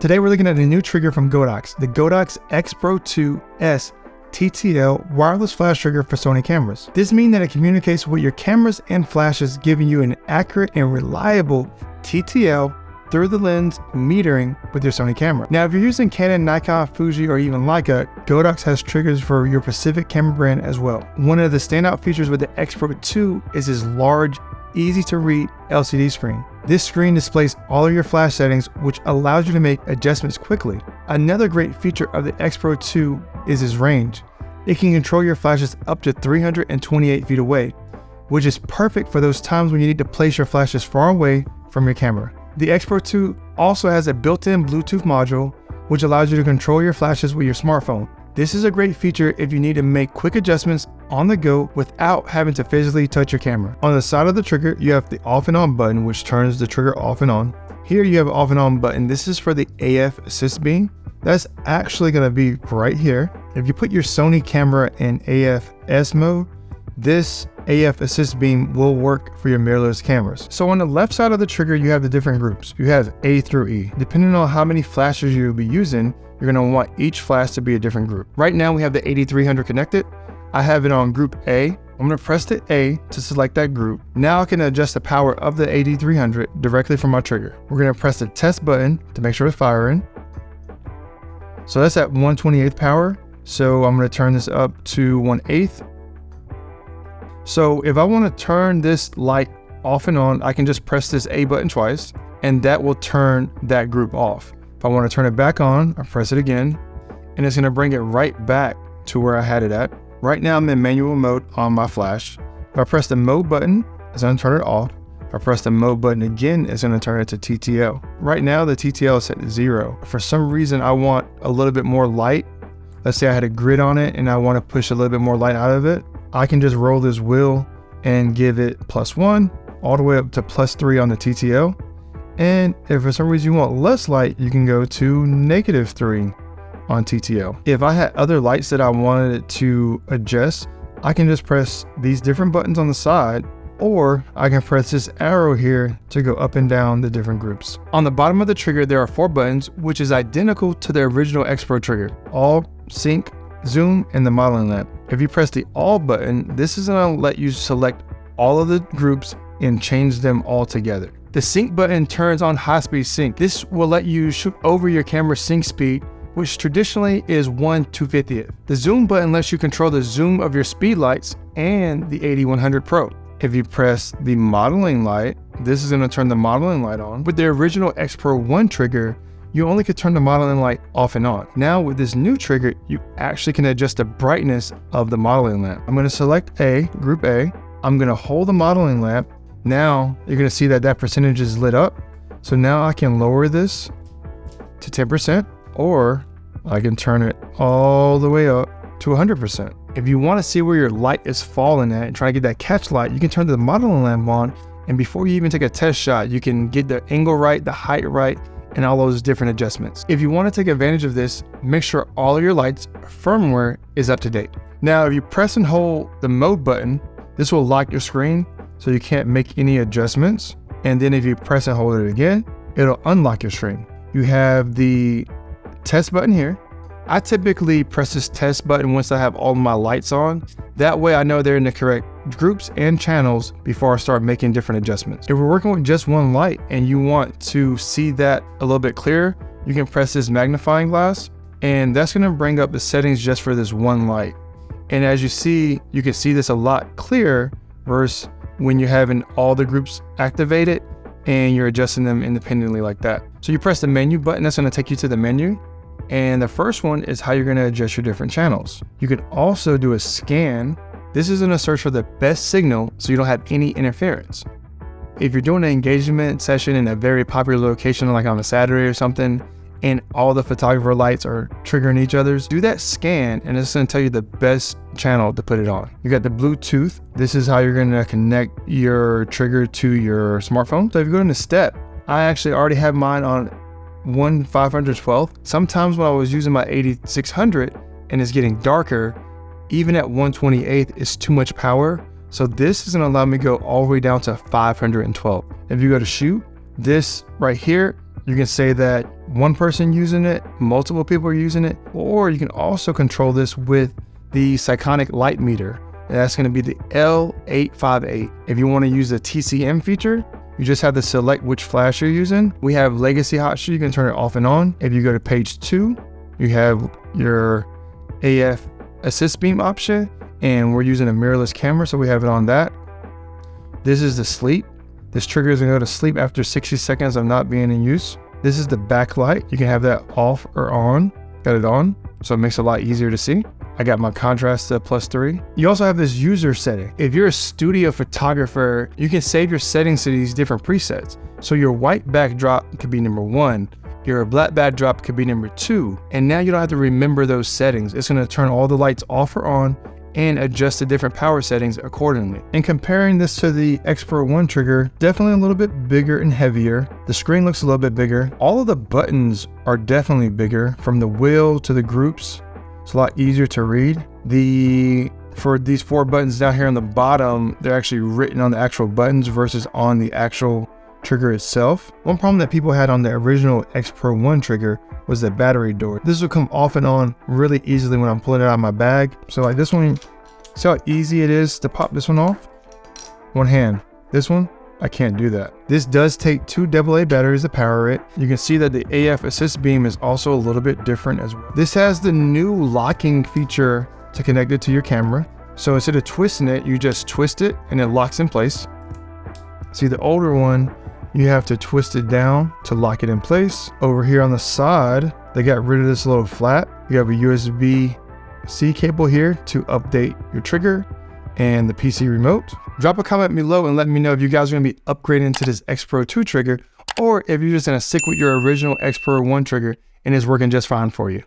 Today we're looking at a new trigger from Godox, the Godox XPro 2S TTL wireless flash trigger for Sony cameras. This means that it communicates with your cameras and flashes, giving you an accurate and reliable TTL through the lens metering with your Sony camera. Now, if you're using Canon, Nikon, Fuji, or even Leica, Godox has triggers for your Pacific camera brand as well. One of the standout features with the XPro 2 is its large, easy to read LCD screen. This screen displays all of your flash settings, which allows you to make adjustments quickly. Another great feature of the XPro 2 is its range. It can control your flashes up to 328 feet away, which is perfect for those times when you need to place your flashes far away from your camera. The XPro 2 also has a built-in Bluetooth module, which allows you to control your flashes with your smartphone. This is a great feature if you need to make quick adjustments on the go without having to physically touch your camera. On the side of the trigger, you have the off and on button, which turns the trigger off and on. Here you have an off and on button. This is for the AF assist beam. That's actually going to be right here. If you put your Sony camera in AF-S mode, this AF assist beam will work for your mirrorless cameras. So on the left side of the trigger, you have the different groups. You have A through E. Depending on how many flashes you'll be using, you're going to want each flash to be a different group. Right now we have the 8300 connected. I have it on group A. I'm going to press the A to select that group. Now I can adjust the power of the 8300 directly from my trigger. We're going to press the test button to make sure it's firing. So that's at 1/28 power. So I'm going to turn this up to 1/8. So if I want to turn this light off and on, I can just press this A button twice, and that will turn that group off. If I want to turn it back on, I press it again, and it's going to bring it right back to where I had it at. Right now I'm in manual mode on my flash. If I press the mode button, it's going to turn it off. If I press the mode button again, it's going to turn it to TTL. Right now the TTL is set to 0. For some reason I want a little bit more light. Let's say I had a grid on it and I want to push a little bit more light out of it. I can just roll this wheel and give it +1 all the way up to +3 on the TTL. And if for some reason you want less light, you can go to -3 on TTL. If I had other lights that I wanted it to adjust, I can just press these different buttons on the side, or I can press this arrow here to go up and down the different groups. On the bottom of the trigger, there are 4 buttons, which is identical to the original XPro trigger: all, sync, zoom, and the modeling lamp. If you press the all button, this is going to let you select all of the groups and change them all together. The sync button turns on high-speed sync. This will let you shoot over your camera's sync speed, which traditionally is 1/250th. The zoom button lets you control the zoom of your speed lights and the 80-100 Pro. If you press the modeling light, this is going to turn the modeling light on. With the original XPro 1 trigger, you only could turn the modeling light off and on. Now with this new trigger, you actually can adjust the brightness of the modeling lamp. I'm going to select A, group A. I'm going to hold the modeling lamp. Now you're going to see that percentage is lit up. So now I can lower this to 10%, or I can turn it all the way up to 100%. If you want to see where your light is falling at and try to get that catch light, you can turn the modeling lamp on, and before you even take a test shot, you can get the angle right, the height right, and all those different adjustments. If you want to take advantage of this, make sure all of your lights firmware is up to date. Now, if you press and hold the mode button, this will lock your screen so you can't make any adjustments. And then if you press and hold it again, it'll unlock your screen. You have the test button here. I typically press this test button once I have all my lights on. That way I know they're in the correct groups and channels before I start making different adjustments. If we're working with just one light and you want to see that a little bit clearer, you can press this magnifying glass, and that's going to bring up the settings just for this one light. And as you see, you can see this a lot clearer versus when you're having all the groups activated and you're adjusting them independently like that. So you press the menu button, that's going to take you to the menu. And the first one is how you're going to adjust your different channels. You can also do a scan. This is going to search for the best signal so you don't have any interference. If you're doing an engagement session in a very popular location, like on a Saturday or something, and all the photographer lights are triggering each other's, do that scan and it's going to tell you the best channel to put it on. You got the Bluetooth. This is how you're going to connect your trigger to your smartphone. So if you go into step, I actually already have mine on 1/512. Sometimes when I was using my 8600 and it's getting darker, even at 1/28 it's too much power. So this is going to allow me to go all the way down to 512. If you go to shoot, this right here, you can say that one person using it, multiple people are using it, or you can also control this with the cyclonic light meter. That's going to be the L858. If you want to use the TCM feature, you just have to select which flash you're using. We have legacy hot shoe, you can turn it off and on. If you go to page 2, you have your AF assist beam option, and we're using a mirrorless camera, so we have it on that. This is the sleep. This trigger is gonna go to sleep after 60 seconds of not being in use. This is the backlight. You can have that off or on. Got it on, so it makes it a lot easier to see. I got my contrast to +3. You also have this user setting. If you're a studio photographer, you can save your settings to these different presets. So your white backdrop could be number 1, your black backdrop could be number 2, and now you don't have to remember those settings. It's gonna turn all the lights off or on and adjust the different power settings accordingly. And comparing this to the XPro 1 trigger, definitely a little bit bigger and heavier. The screen looks a little bit bigger. All of the buttons are definitely bigger, from the wheel to the groups. It's a lot easier to read. For these 4 buttons down here on the bottom, they're actually written on the actual buttons versus on the actual trigger itself. One problem that people had on the original XPro 1 trigger was the battery door. This will come off and on really easily when I'm pulling it out of my bag. So like this one, see how easy it is to pop this one off? One hand. This one, I can't do that. This does take 2 AA batteries to power it. You can see that the AF assist beam is also a little bit different as well. This has the new locking feature to connect it to your camera. So instead of twisting it, you just twist it and it locks in place. See, the older one, you have to twist it down to lock it in place. Over here on the side, they got rid of this little flap. You have a USB-C cable here to update your trigger and the PC remote. Drop a comment below and let me know if you guys are gonna be upgrading to this XPro 2 trigger, or if you're just gonna stick with your original XPro 1 trigger and it's working just fine for you.